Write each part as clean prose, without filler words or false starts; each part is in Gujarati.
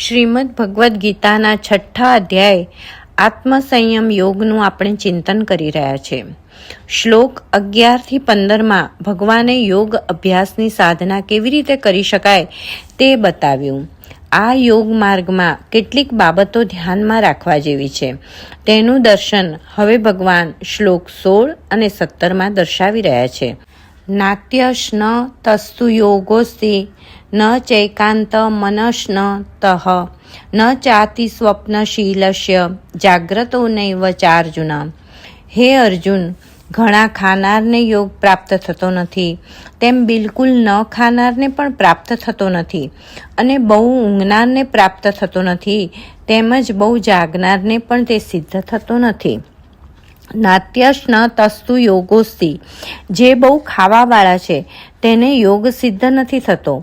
શ્રીમદ ભગવદ્ ગીતાના 6ઠ્ઠા અધ્યાય આત્મસંયમ યોગનું આપણે ચિંતન કરી રહ્યા છે. શ્લોક 11થી 15માં ભગવાને યોગ અભ્યાસની સાધના કેવી રીતે કરી શકાય તે બતાવ્યું. આ યોગ માર્ગમાં કેટલીક બાબતો ધ્યાનમાં રાખવા જેવી છે. તેનું દર્શન હવે ભગવાન શ્લોક 16 અને 17માં દર્શાવી રહ્યા છે. નાત્યશ ન તસ્તુ યોગોસ્તિ ન ચૈકાંત મનશ્ન તહ ન ચાતિ સ્વપ્નશીલસ્ય જાગ્રતો નૈવ ચાર્જુન. હે અર્જુન, ઘણા ખાનારને યોગ પ્રાપ્ત થતો નથી, તેમ બિલકુલ ન ખાનારને પણ પ્રાપ્ત થતો નથી, અને બહુ ઊંઘનારને પ્રાપ્ત થતો નથી, તેમજ બહુ જાગનારને પણ તે સિદ્ધ થતો નથી. નાત્યશ ન તસ્તુ યોગોસ્તિ, જે બહુ ખાવાવાળા છે તેને યોગ સિદ્ધ નથી થતો.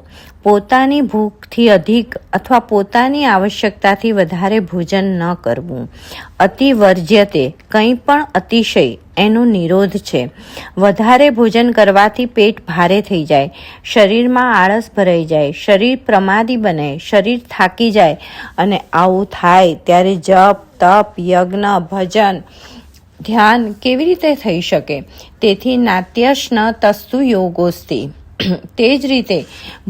પોતાની ભૂખથી અધિક અથવા પોતાની આવશ્યકતાથી વધારે ભોજન ન કરવું. અતિ વર્જ્યતે, કંઈ પણ અતિશય એનો નિરોધ છે. વધારે ભોજન કરવાથી પેટ ભારે થઈ જાય, શરીરમાં આળસ ભરાઈ જાય, શરીર પ્રમાદી બને, શરીર થાકી જાય, અને આવું થાય ત્યારે જપ, તપ, યજ્ઞ, ભજન, ધ્યાન કેવી રીતે થઈ શકે? તેથી નાત્યશ ન તસ્તુ યોગોસ્તિ. તે જ રીતે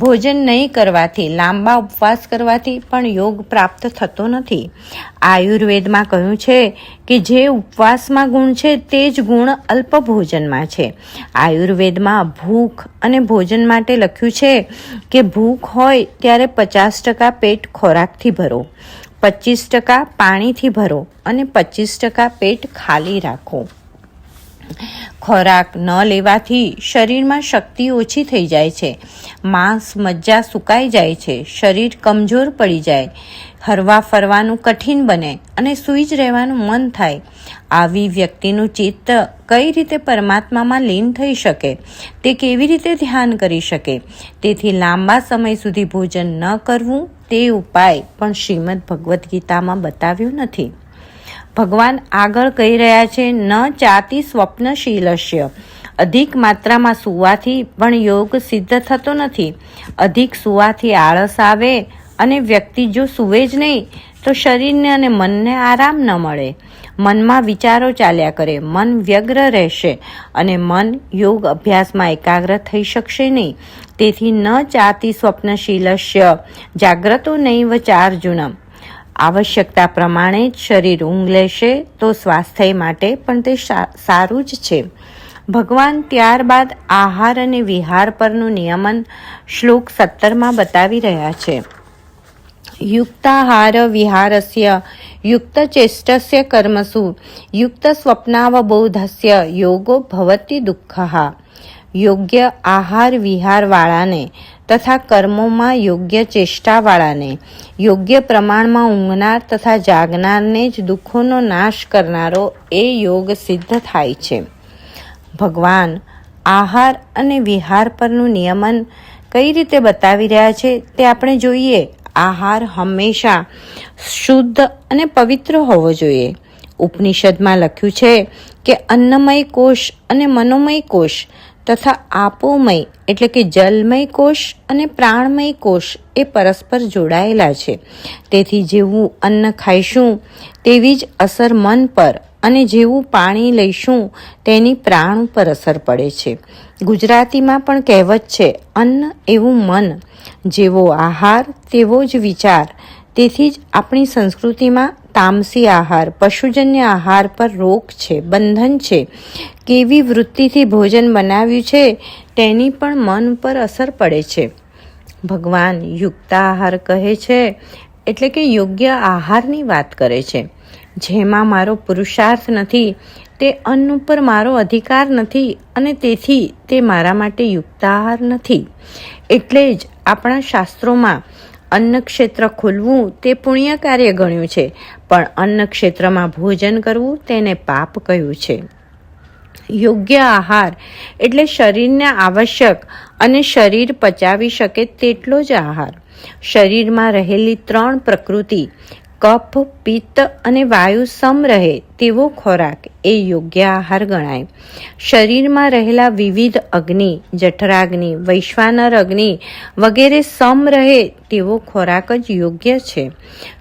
ભોજન નહીં કરવાથી, લાંબા ઉપવાસ કરવાથી પણ યોગ પ્રાપ્ત થતો નથી. આયુર્વેદમાં કહ્યું છે કે જે ઉપવાસમાં ગુણ છે તે જ ગુણ અલ્પ ભોજનમાં છે. આયુર્વેદમાં ભૂખ અને ભોજન માટે લખ્યું છે કે ભૂખ હોય ત્યારે 50% પેટ ખોરાકથી ભરો, 25% પાણીથી ભરો અને 25% પેટ ખાલી રાખો. ખોરાક ન લેવાથી શરીરમાં શક્તિ ઓછી થઈ જાય છે, માંસ મજ્જા સુકાઈ જાય છે, શરીર કમજોર પડી જાય, હરવા ફરવાનું કઠિન બને અને સૂઈ જ રહેવાનું મન થાય. આવી વ્યક્તિનું ચિત્ત કઈ રીતે પરમાત્મામાં લીન થઈ શકે? તે કેવી રીતે ધ્યાન કરી શકે? તેથી લાંબા સમય સુધી ભોજન ન કરવું તે ઉપાય પણ શ્રીમદ ભગવદ્ ગીતામાં બતાવ્યો નથી. ભગવાન આગળ કહી રહ્યા છે, ન ચાતિ સ્વપ્નશીલસ્ય, અધિક માત્રામાં સૂવાથી પણ યોગ સિદ્ધ થતો નથી. અધિક સૂવાથી આળસ આવે અને વ્યક્તિ જો સૂવે જ નહીં તો શરીરને અને મનને આરામ ન મળે. મનમાં વિચારો ચાલ્યા કરે, મન વ્યગ્ર રહેશે અને મન યોગ અભ્યાસમાં એકાગ્ર થઈ શકશે નહીં. તેથી ન ચાતિ સ્વપ્નશીલસ્ય જાગ્રતો નૈવ ચાર્જુન. આવશ્યકતા પ્રમાણે જ શરીર ઊંઘ લેશે તો સ્વાસ્થ્ય માટે પણ તે સારું જ છે. ભગવાન ત્યારબાદ આહાર અને વિહાર પરનું નિયમન શ્લોક 17માં બતાવી રહ્યા છે. યુક્તાહાર વિહારસ્ય યુક્ત ચેષ્ટસ્ય કર્મસુ યુક્ત સ્વપ્નાવબોધસ્ય યોગો ભવતિ દુઃખઃ. યોગ્ય આહાર વિહારવાળાને તથા કર્મોમાં યોગ્ય ચેષ્ટાવાળાને, યોગ્ય પ્રમાણમાં ઊંઘનાર તથા જાગનારને જ દુઃખોનો નાશ કરનારો એ યોગ સિદ્ધ થાય છે. ભગવાન આહાર અને વિહાર પરનું નિયમન કઈ રીતે બતાવી રહ્યા છે તે આપણે જોઈએ. આહાર હંમેશા શુદ્ધ અને પવિત્ર હોવો જોઈએ. ઉપનિષદમાં લખ્યું છે કે અન્નમય કોષ અને મનોમય કોષ તથા આપોમય એટલે કે જલમય કોષ અને પ્રાણમય કોષ એ પરસ્પર જોડાયેલા છે. તેથી જેવું અન્ન ખાઈશું તેવી જ અસર મન પર, અને જેવું પાણી લઈશું તેની પ્રાણ ઉપર અસર પડે છે. ગુજરાતીમાં પણ કહેવત છે, અન્ન એવું મન, જેવો આહાર તેવો જ વિચાર. તેથી જ આપણી સંસ્કૃતિમાં તામસી આહાર, પશુજન્ય આહાર પર રોક છે, બંધન છે. કેવી વૃત્તિથી ભોજન બનાવ્યું છે તેની પણ મન પર અસર પડે છે. ભગવાન યુક્ત આહાર કહે છે એટલે કે યોગ્ય આહારની વાત કરે છે. જેમાં મારો પુરુષાર્થ નથી, તે અન્ન ઉપર મારો અધિકાર નથી, અને તેથી તે મારા માટે યુક્ત આહાર નથી. એટલે જ આપણા શાસ્ત્રોમાં અન્ન ક્ષેત્ર ખોલવું તે પુણ્ય કાર્ય ગણ્યું છે, પણ અન્ન ક્ષેત્રમાં ભોજન કરવું તેને પાપ કહ્યું છે. યોગ્ય આહાર એટલે શરીરને આવશ્યક અને શરીર પચાવી શકે તેટલો જ આહાર. શરીરમાં રહેલી 3 પ્રકૃતિ કફ, પિત્ત અને વાયુ સમ રહે તેવો ખોરાક એ યોગ્ય આહાર ગણાય. શરીરમાં રહેલા વિવિધ અગ્નિ, જઠરાગ્નિ, વૈશ્વાનર અગ્નિ વગેરે સમ રહે તેવો ખોરાક જ યોગ્ય છે.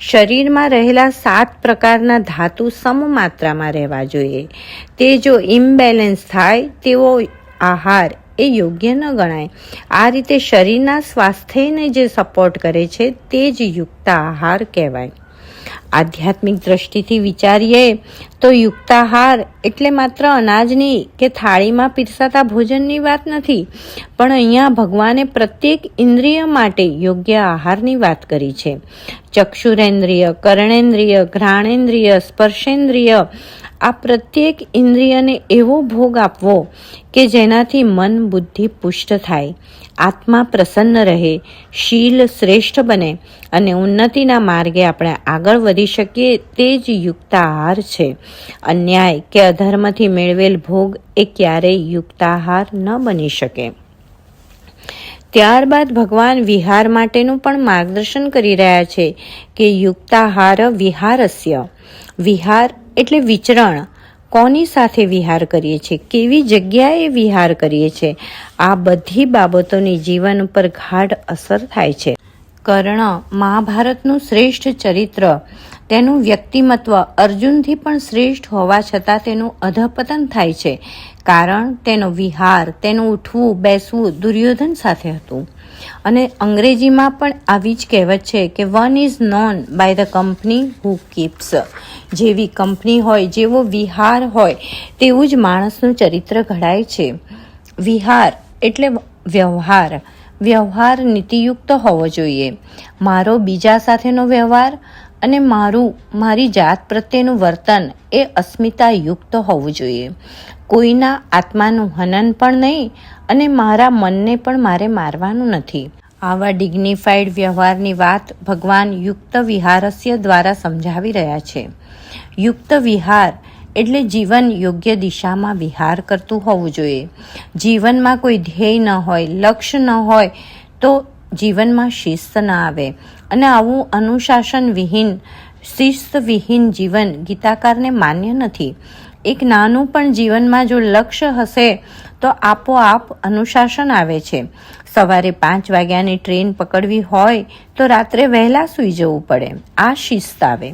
શરીરમાં રહેલા 7 પ્રકારના ધાતુ સમ માત્રામાં રહેવા જોઈએ. તે જો ઇમ્બેલેન્સ થાય તેવો આહાર એ યોગ્ય ન ગણાય. આ રીતે શરીરના સ્વાસ્થ્યને જે સપોર્ટ કરે છે તે જ યુક્ત આહાર કહેવાય. આધ્યાત્મિક દ્રષ્ટિથી વિચારીએ તો યુક્તાહાર એટલે માત્ર અનાજની કે થાળીમાં પીરસાતા ભોજનની વાત નથી, પણ અહીંયા ભગવાને પ્રત્યેક ઇન્દ્રિય માટે યોગ્ય આહારની વાત કરી છે. ચક્ષુરેન્દ્રિય, કર્ણેન્દ્રિય, ઘ્રાણેન્દ્રિય, સ્પર્શેન્દ્રિય આ પ્રત્યેક ઇન્દ્રિયને એવો ભોગ આપવો કે જેનાથી મન બુદ્ધિ પુષ્ટ થાય, આત્મા પ્રસન્ન રહે, શીલ શ્રેષ્ઠ બને અને ઉન્નતિના માર્ગે આપણે આગળ વધી શકીએ તે જ યુક્ત આહાર છે. અન્યાય કે અધર્મથી મેળવેલ ભોગ એ ક્યારેય યુક્ત આહાર ન બની શકે. ત્યારબાદ ભગવાન વિહાર માટેનું પણ માર્ગદર્શન કરી રહ્યા છે કે યુક્તાહાર વિહારસ્ય. વિહાર એટલે વિચરણ. કોની સાથે વિહાર કરીએ છીએ, કેવી જગ્યાએ વિહાર કરીએ છીએ, આ બધી બાબતોની જીવન ઉપર ગાઢ અસર થાય છે. કર્ણ મહાભારતનું શ્રેષ્ઠ ચરિત્ર, તેનું વ્યક્તિમત્વ અર્જુનથી પણ શ્રેષ્ઠ હોવા છતાં તેનું અધપતન થાય છે. કારણ તેનો વિહાર, તેનું ઉઠવું બેસવું દુર્યોધન સાથે હતું. અને અંગ્રેજીમાં પણ આવી જ કહેવત છે કે one is known by the company who keeps. જેવી કંપની હોય, જેવો વિહાર હોય તેવું જ માણસનું ચરિત્ર ઘડાય છે. વિહાર એટલે વ્યવહાર. વ્યવહાર નીતિયુક્ત હોવો જોઈએ. મારો બીજા સાથેનો વ્યવહાર અને મારી જાત પ્રત્યેનું વર્તન એ અસ્મિતાયુક્ત હોવું જોઈએ. કોઈના આત્માનું હનન પણ નહીં અને મારા મનને પણ મારે મારવાનું નથી. આવા ડિગ્નિફાઈડ વ્યવહારની વાત ભગવાન યુક્ત વિહારસ્ય દ્વારા સમજાવી રહ્યા છે. યુક્ત વિહાર એટલે જીવન યોગ્ય દિશામાં વિહાર કરતું હોવું જોઈએ. જીવનમાં કોઈ ધ્યેય ન હોય, લક્ષ્ય ન હોય તો જીવનમાં શિસ્ત ન આવે અને આવું અનુશાસન વિહીન, શિસ્ત વિહીન જીવન ગીતાકારને માન્ય નથી. એક નાનું પણ જીવનમાં જો લક્ષ્ય હશે તો આપોઆપ અનુશાસન આવે છે. સવારે 5 વાગ્યાની ટ્રેન પકડવી હોય તો રાત્રે વહેલા સૂઈ જવું પડે, આ શિસ્ત આવે.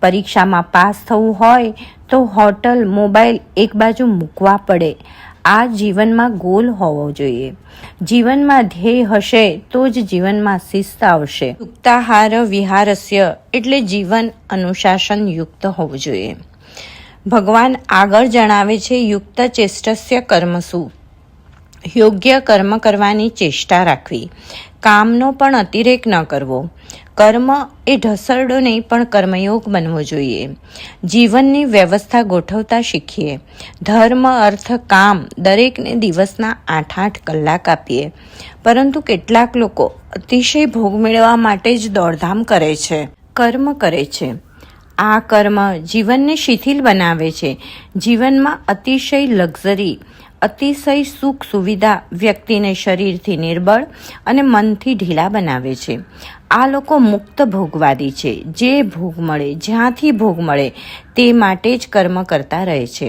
પરીક્ષામાં પાસ થવું હોય તો હોટલ, મોબાઈલ એક બાજુ મૂકવા પડે, આ જીવનમાં ગોલ હોવો જોઈએ. જીવનમાં ધ્યેય હશે તો જ જીવનમાં શિસ્ત આવશે. યુક્તાહાર વિહારસ્ય એટલે જીવન અનુશાસન યુક્ત હોવું જોઈએ. ભગવાન આગળ જણાવે છે યુક્ત ચેષ્ટસ્ય કર્મસુ. યોગ્ય કર્મ કરવાની ચેષ્ટા રાખવી, કામનો પણ અતિરેક ન કરવો. કર્મ એ ઢસરડો નહીં પણ કર્મયોગ બનવો જોઈએ. જીવનની વ્યવસ્થા ગોઠવતા શીખીએ. ધર્મ, અર્થ, કામ દરેકને દિવસના 8-8 કલાક આપીએ. પરંતુ કેટલાક લોકો અતિશય ભોગ મેળવવા માટે જ દોડધામ કરે છે, કર્મ કરે છે. આ કર્મ જીવનને શિથિલ બનાવે છે. જીવનમાં અતિશય લક્ઝરી, અતિશય સુખ સુવિધા વ્યક્તિને શરીરથી નિર્બળ અને મનથી ઢીલા બનાવે છે. આ લોકો મુક્ત ભોગવાદી છે. જે ભોગ મળે, જ્યાંથી ભોગ મળે તે માટે જ કર્મ કરતા રહે છે.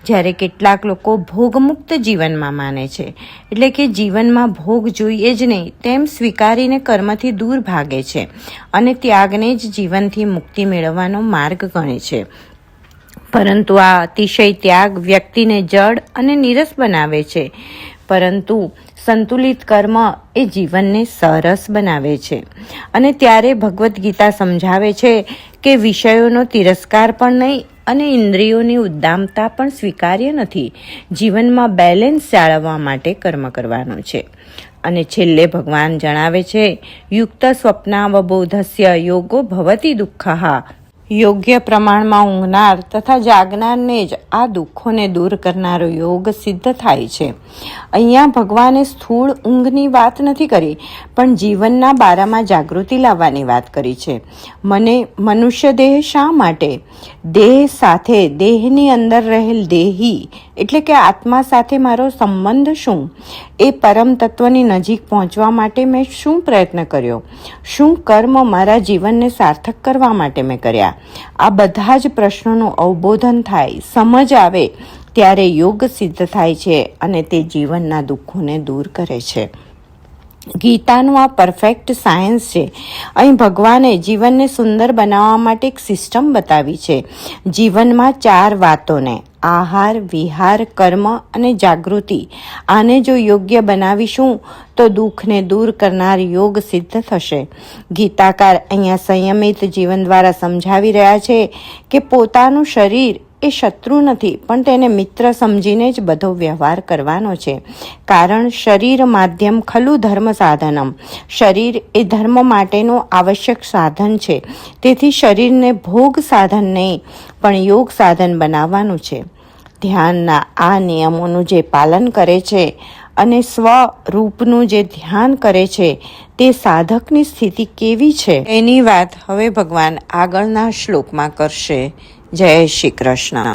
જ્યારે કેટલાક લોકો ભોગમુક્ત જીવનમાં માને છે, એટલે કે જીવનમાં ભોગ જોઈએ જ નહીં તેમ સ્વીકારીને કર્મથી દૂર ભાગે છે અને ત્યાગને જ જીવનથી મુક્તિ મેળવવાનો માર્ગ ગણે છે. પરંતુ આ અતિશય ત્યાગ વ્યક્તિને જડ અને નીરસ બનાવે છે. પરંતુ સંતુલિત કર્મ એ જીવનને સરસ બનાવે છે. અને ત્યારે ભગવદ્ ગીતા સમજાવે છે કે વિષયોનો તિરસ્કાર પણ નહીં અને ઇન્દ્રિયોની ઉદ્દામતા પણ સ્વીકાર્ય નથી. જીવનમાં બેલેન્સ જાળવવા માટે કર્મ કરવાનું છે. અને છેલ્લે ભગવાન જણાવે છે યુક્ત સ્વપ્નાવબોધસ્ય યોગો ભવતિ દુઃખઃ. યોગ્ય પ્રમાણમાં ઊંઘનાર તથા જાગનારને જ આ દુઃખોને દૂર કરનારો યોગ સિદ્ધ થાય છે. અહીંયા ભગવાને સ્થૂળ ઊંઘની વાત નથી કરી, પણ જીવનના બારામાં જાગૃતિ લાવવાની વાત કરી છે. મને મનુષ્ય દેહ શા માટે? દેહ સાથે, દેહની અંદર રહેલ દેહી એટલે કે આત્મા સાથે મારો સંબંધ શું? એ પરમ તત્વની નજીક પહોંચવા માટે મેં શું પ્રયત્ન કર્યો? શું કર્મ મારા જીવનને સાર્થક કરવા માટે મેં કર્યા? આ બધા જ પ્રશ્નોનું અવબોધન થાય, સમજ આવે ત્યારે યોગ સિદ્ધ થાય છે અને તે જીવનના દુઃખોને દૂર કરે છે. ગીતાનું આ પરફેક્ટ સાયન્સ છે. અહીં ભગવાને જીવનને સુંદર બનાવવા માટે એક સિસ્ટમ બતાવી છે. જીવનમાં 4 વાતોને આહાર, વિહાર, કર્મ અને જાગૃતિ, આને જો યોગ્ય બનાવીશું તો દુઃખને દૂર કરનાર યોગ સિદ્ધ થશે. ગીતાકાર અહીંયા સંયમિત જીવન દ્વારા સમજાવી રહ્યા છે કે પોતાનું શરીર એ શત્રુ નથી, પણ તેને મિત્ર સમજીને જ બધો વ્યવહાર કરવાનો છે. કારણ શરીર માધ્યમ ખલું ધર્મ સાધનમ, શરીર એ ધર્મ માટેનું આવશ્યક સાધન છે. તેથી શરીરને ભોગ સાધન નહીં પણ યોગ સાધન બનાવવાનું છે. ધ્યાનના આ નિયમોનું જે પાલન કરે છે અને સ્વરૂપનું જે ધ્યાન કરે છે તે સાધકની સ્થિતિ કેવી છે એની વાત હવે ભગવાન આગળના શ્લોકમાં કરશે. જય શ્રી કૃષ્ણ.